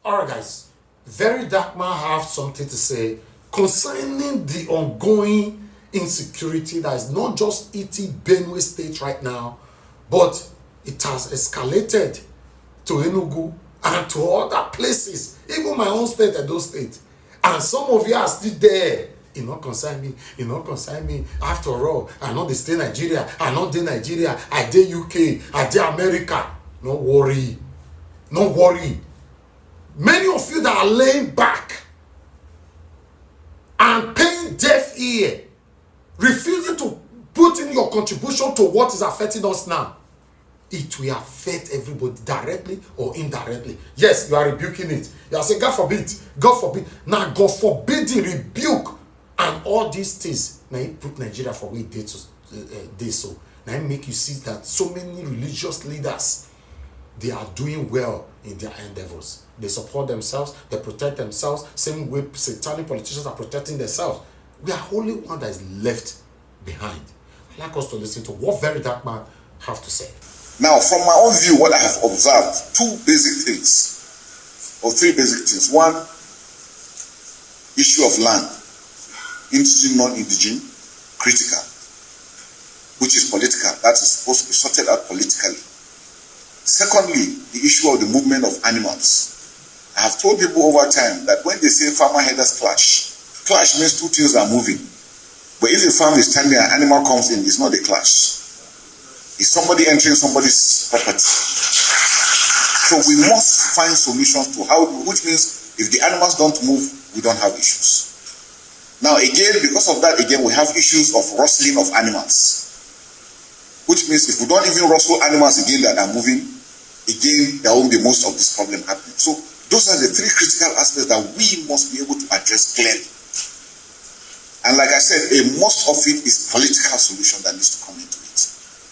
Alright guys, Very Dark Man have something to say concerning the ongoing insecurity that is not just eating Benue State right now, but it has escalated to Enugu and to other places, even my own state, Edo State. And some of you are still there. It not concern me. It not concern me. After all, I know they stay Nigeria. I know they Nigeria. I dey UK. I dey America. No worry. No worry. Many of you that are laying back and paying deaf ear, refusing to put in your contribution to what is affecting us now, it will affect everybody directly or indirectly. Yes, you are rebuking it. You are saying, God forbid, God forbid. Now, God forbid the rebuke and all these things. Now, you put Nigeria for we did so. Now, make you see that so many religious leaders, they are doing well in their endeavors. They support themselves, they protect themselves, same way satanic politicians are protecting themselves. We are only one that is left behind. I'd like us to listen to what Very Dark Man have to say. Now, from my own view, what I have observed, two basic things, or three basic things. One, issue of land, indigenous, non-indigenous, critical, which is political. That is supposed to be sorted out politically. Secondly, the issue of the movement of animals. I have told people over time that when they say farmer headers clash means two things are moving. But if the farm is standing and an animal comes in, it's not a clash. It's somebody entering somebody's property. So we must find solutions to how, which means if the animals don't move, we don't have issues. Now again, because of that, again, we have issues of rustling of animals. Which means if we don't even rustle animals again that are moving, again, there won't be most of this problem happening. So those are the three critical aspects that we must be able to address clearly. And like I said, most of it is political solution that needs to come into it.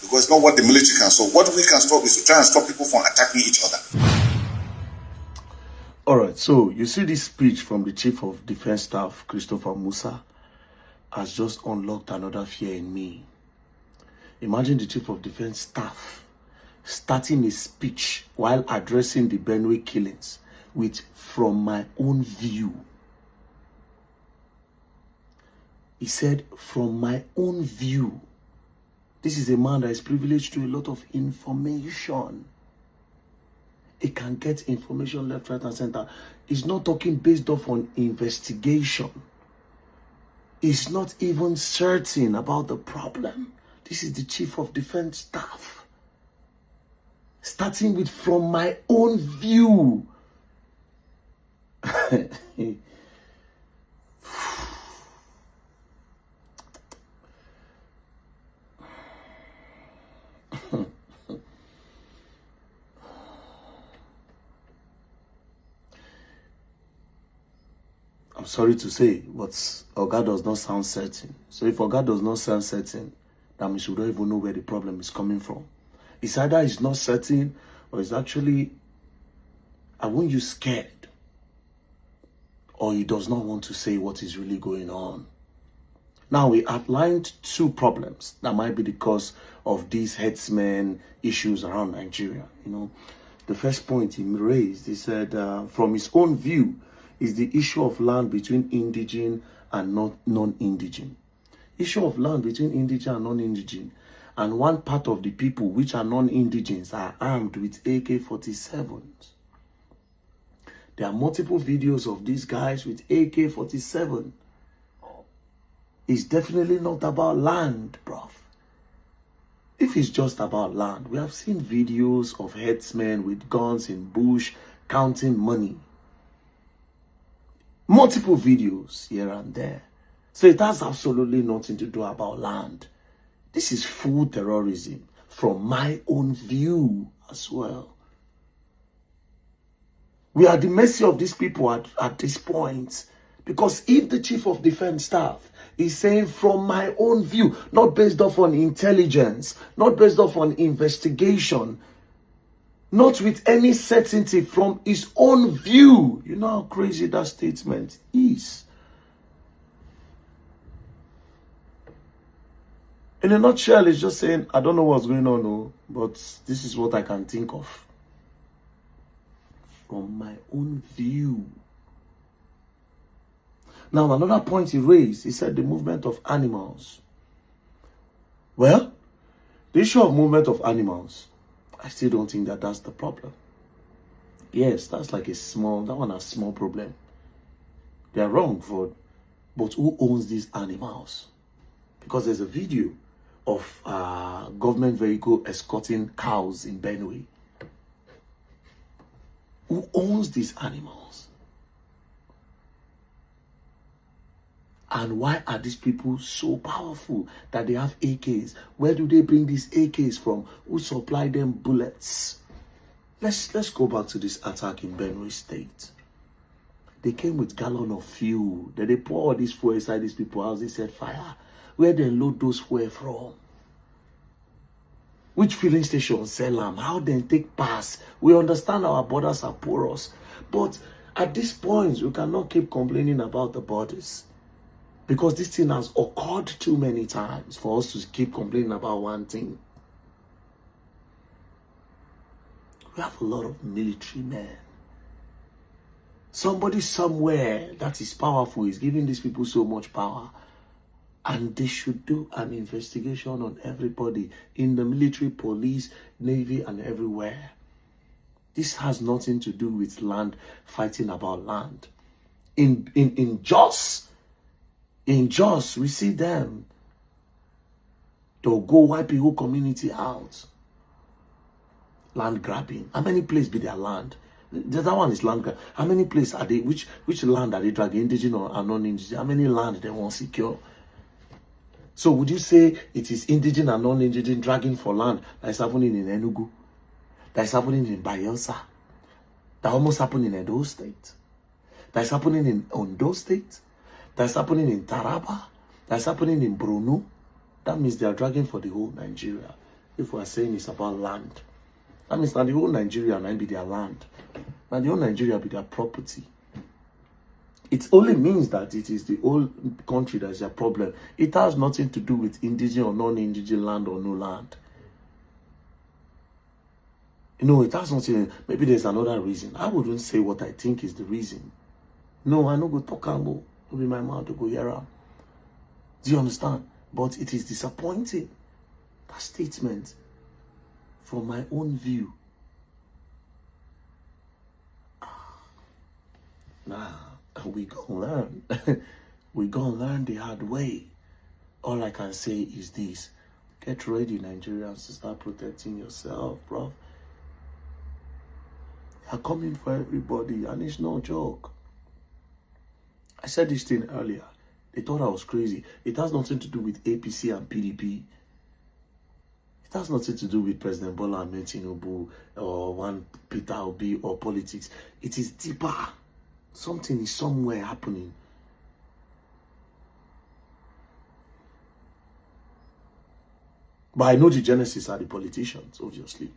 Because it's not what the military can solve. What we can stop is to try and stop people from attacking each other. All right, so you see this speech from the Chief of Defense Staff, Christopher Musa, has just unlocked another fear in me. Imagine the Chief of Defense Staff starting a speech while addressing the Benue killings with "from my own view." He said, "from my own view." This is a man that is privileged to a lot of information. He can get information left, right, and center. He's not talking based off on investigation. He's not even certain about the problem. This is the Chief of Defense Staff. Starting with "from my own view." I'm sorry to say, but Oga does not sound certain. So if Oga does not sound certain, that means we don't even know where the problem is coming from. It's either he's not certain or it's actually, I won't use scared, or he does not want to say what is really going on. Now, we outlined two problems that might be the cause of these headsmen issues around Nigeria. You know, the first point he raised, he said, from his own view, is the issue of land between indigenous and non-indigenous. Issue of land between indigenous and non-indigenous. And one part of the people which are non-indigenous are armed with AK-47s. There are multiple videos of these guys with AK-47. It's definitely not about land, bruv. If it's just about land, we have seen videos of headsmen with guns in bush counting money. Multiple videos here and there. So it has absolutely nothing to do about land. This is full terrorism from my own view as well. We are at the mercy of these people at this point. Because if the Chief of Defense Staff is saying from my own view, not based off on intelligence, not based off on investigation, not with any certainty, from his own view, you know how crazy that statement is. In a nutshell, it's just saying, I don't know what's going on, but this is what I can think of. from my own view. Now, another point he raised, he said the movement of animals. Well, the issue of movement of animals, I still don't think that that's the problem. Yes, that's like that one has small problem. They are wrong for, but who owns these animals? Because there's a video of government vehicle escorting cows in Benue. Who owns these animals? And why are these people so powerful that they have AKs? Where do they bring these AKs from? Who supply them bullets? Let's go back to this attack in Benue State. They came with gallon of fuel. Then they pour all this fuel inside these people's house. They set fire. Where they load those fuel from? Which filling station sell them? How they take pass? We understand our borders are porous. But at this point, we cannot keep complaining about the borders. Because this thing has occurred too many times for us to keep complaining about one thing. We have a lot of military men. Somebody somewhere that is powerful is giving these people so much power. And they should do an investigation on everybody in the military, police, navy, and everywhere. This has nothing to do with land, fighting about land. In Jos, we see them. They'll go wipe the whole community out. Land grabbing. How many places be their land? The other one is land grab. How many places are they? Which land are they dragging? Indigenous or non-indigenous? How many land they want secure? So would you say it is indigenous and non-indigenous dragging for land that is happening in Enugu, that is happening in Bayelsa, that almost happened in Edo State, that is happening in Ondo State, that is happening in Taraba, that is happening in Benue? That means they are dragging for the whole Nigeria. If we are saying it's about land, that means that the whole Nigeria might be their land. Now the whole Nigeria be their property. It only means that it is the whole country that is their problem. It has nothing to do with indigenous or non-indigenous land or no land. You know, it has nothing. Maybe there's another reason. I wouldn't say what I think is the reason. No, I no go talk and go. It'll be my mouth to go here. Do you understand? But it is disappointing. That statement, from my own view. Nah. We gonna learn. We gonna learn the hard way. All I can say is this: get ready, Nigerians, to start protecting yourself, bro. They are coming for everybody, and it's no joke. I said this thing earlier. They thought I was crazy. It has nothing to do with APC and PDP. It has nothing to do with President Bola Ahmed Tinubu or one Peter Obi or politics. It is deeper. Something is somewhere happening. But I know the genesis are the politicians, obviously.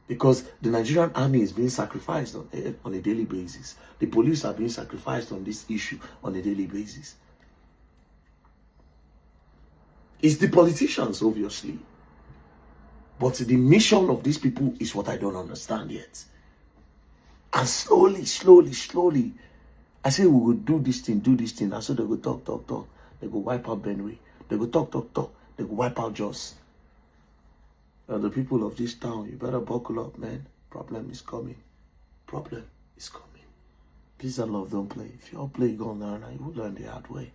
Because the Nigerian army is being sacrificed on a daily basis. The police are being sacrificed on this issue on a daily basis. It's the politicians, obviously. But the mission of these people is what I don't understand yet. And slowly, I say we will do this thing. And so they go talk. They go wipe out Benue. They go talk. They go wipe out Jos. The people of this town, you better buckle up, man. Problem is coming. Please and love, don't play. If you all play, you're going to learn, and you will learn the hard way.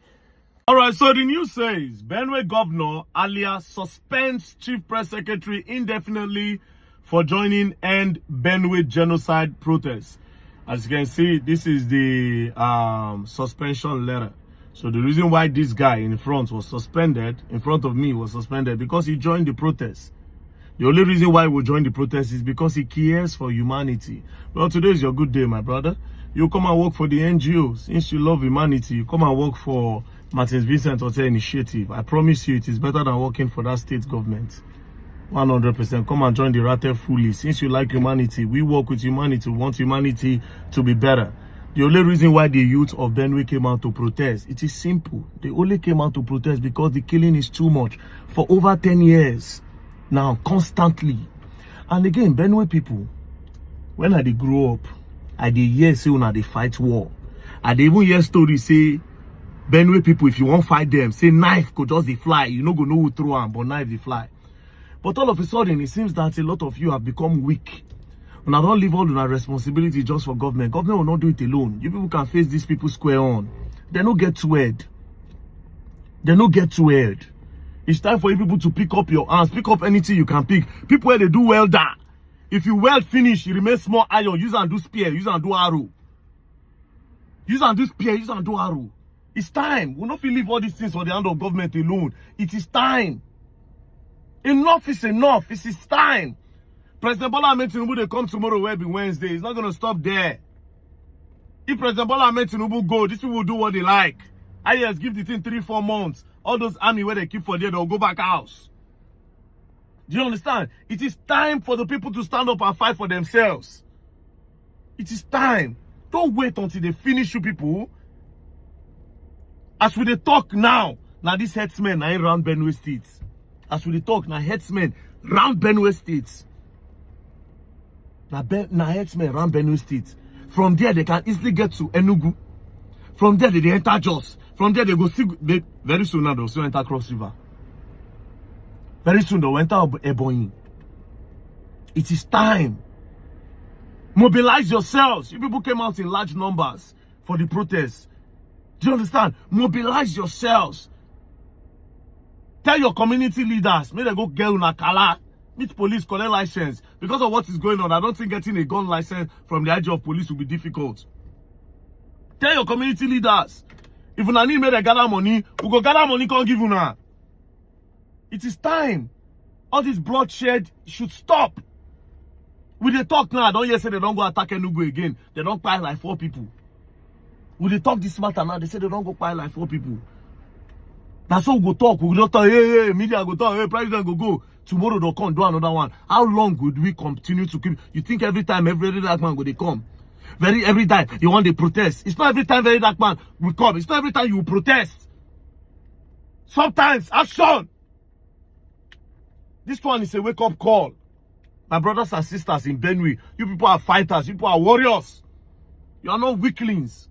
All right, so the news says Benue Governor alias suspends Chief Press Secretary indefinitely for joining End Benue Genocide protests. As you can see, this is the suspension letter. So the reason why this guy in front was suspended, in front of me was suspended, because he joined the protest. The only reason why we join the protest is because he cares for humanity. Well, today is your good day, my brother. You come and work for the NGOs. Since you love humanity, you come and work for Martins Vincent Hotel Initiative. I promise you it is better than working for that state government. 100%. Come and join the Rate fully. Since you like humanity, we work with humanity. We want humanity to be better. The only reason why the youth of Benue came out to protest, it is simple. They only came out to protest because the killing is too much. For over 10 years now, constantly. And again, Benue people, when I grew up, I dey hear say una dey fight war. I dey even hear stories say Benue people, if you won't fight them, say knife could just dey fly. You no go know who throw am, but knife dey fly. But all of a sudden, it seems that a lot of you have become weak. Una don't leave all una responsibility just for government. Government will not do it alone. You people can face these people square on. They no get sword. They no get sword. It's time for you people to pick up your hands. Pick up anything you can pick. People where they do welder. If you weld finish, it remains small iron. Use and do spear. Use and do arrow. Use and do spear. Use and do arrow. It's time. We'll not leave all these things for the hand of government alone. It is time. Enough is enough. It is time. President Bola Ahmed Tinubu, they come tomorrow, will be Wednesday. It's not going to stop there. If President Bola Ahmed Tinubu go, these people will do what they like. IS give the thing 3-4 months. All those army where they keep for there, they'll go back house. Do you understand? It is time for the people to stand up and fight for themselves. It is time. Don't wait until they finish you people. As we dey talk now these headsmen are around Benue State. As we dey talk now, headsmen round Benue State. Now headsmen round Benue State. From there they can easily get to Enugu. From there they enter Jos. From there they go see. Very soon now they'll still enter Cross River. Very soon they'll enter Ebonyi. It is time. Mobilize yourselves. You people came out in large numbers for the protests. Do you understand? Mobilize yourselves. Tell your community leaders, may they go get una kala, meet police, collect license. Because of what is going on, I don't think getting a gun license from the IG of police will be difficult. Tell your community leaders, if una need me to gather money, we go gather money, can't give una. It is time. All this bloodshed should stop. With the talk now, I don't hear say they don't go attack Enugu again. They don't fight like 4 people. Will they talk this matter now? They say they don't go buy like 4 people. That's all we go talk. We go talk, hey, media go talk, hey, president go. Tomorrow they'll come do another one. How long would we continue to keep? You think every time every dark man go they come? Every time you want to protest. It's not every time very dark man will come. It's not every time you will protest. Sometimes action. This one is a wake-up call. My brothers and sisters in Benue, you people are fighters, you people are warriors. You are not weaklings.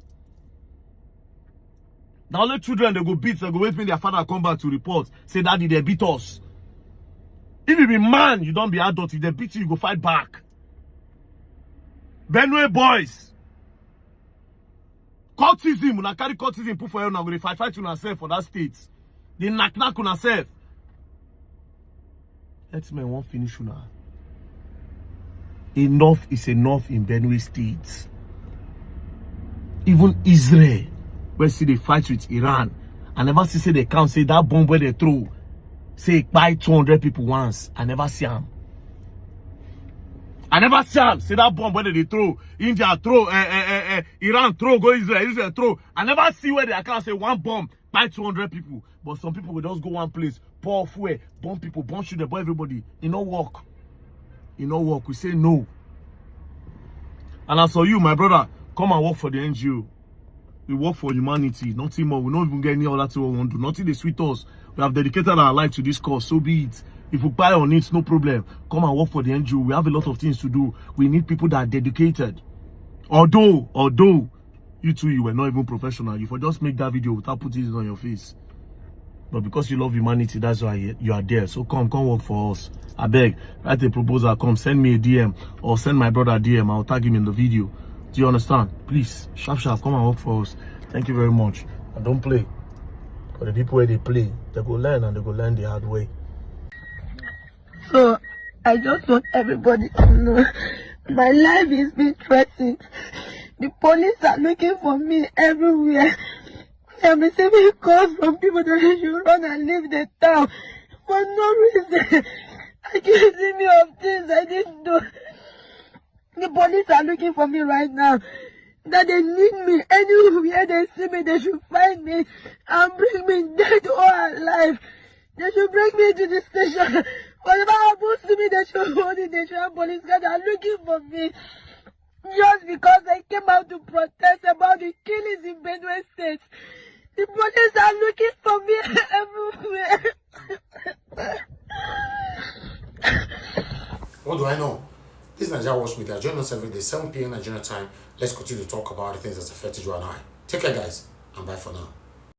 The only children they go beat, they go wait when their father come back to report. Say, daddy, they beat us. If you be man, you don't be adult. If they beat you, you go fight back. Benue boys. Cultism, when I carry cultism, put for you, now go fight you yourself for that state. They knock on yourself. Let's me won't finish you now. Enough is enough in Benue State. Even Israel, where see they fight with Iran, I never see say they can't say that bomb where they throw, say buy 200 people once. I never see them. I never see them. Say that bomb where they throw, India throw, Iran throw, go Israel throw. I never see where they can't say one bomb buy 200 people. But some people will just go one place, pour fuel, bomb people, bomb shoot them, bomb everybody. It no work. It no work. We say no. And as for you, my brother, come and work for the NGO. We work for humanity, nothing more. We don't even get any other thing we want to do. Nothing they sweet us. We have dedicated our life to this cause, so be it. If we buy on it, no problem. Come and work for the NGO. We have a lot of things to do. We need people that are dedicated. Although you two, you were not even professional. You for just make that video without putting it on your face. But because you love humanity, that's why you are there. So come work for us. I beg, write a proposal, come send me a DM or send my brother a DM. I'll tag him in the video. Do you understand? Please, sharp, come and work for us. Thank you very much. And don't play. For the people where they play, they go learn and they go learn the hard way. So, I just want everybody to know my life is being threatened. The police are looking for me everywhere. I'm receiving calls from people that I should run and leave the town for no reason. Accusing me of things I didn't do. The police are looking for me right now. That they need me. Anywhere they see me, they should find me and bring me dead or alive. They should bring me to the station. Whatever happens to me, they should hold it. They should have police guards are looking for me. Just because I came out to protest about the killings in Benue State. The police are looking for me everywhere. What do I know? This NAIJA Watch Media. Join us every day, 7 p.m. Nigerian time. Let's continue to talk about the things that affect you and I. Take care, guys, and bye for now.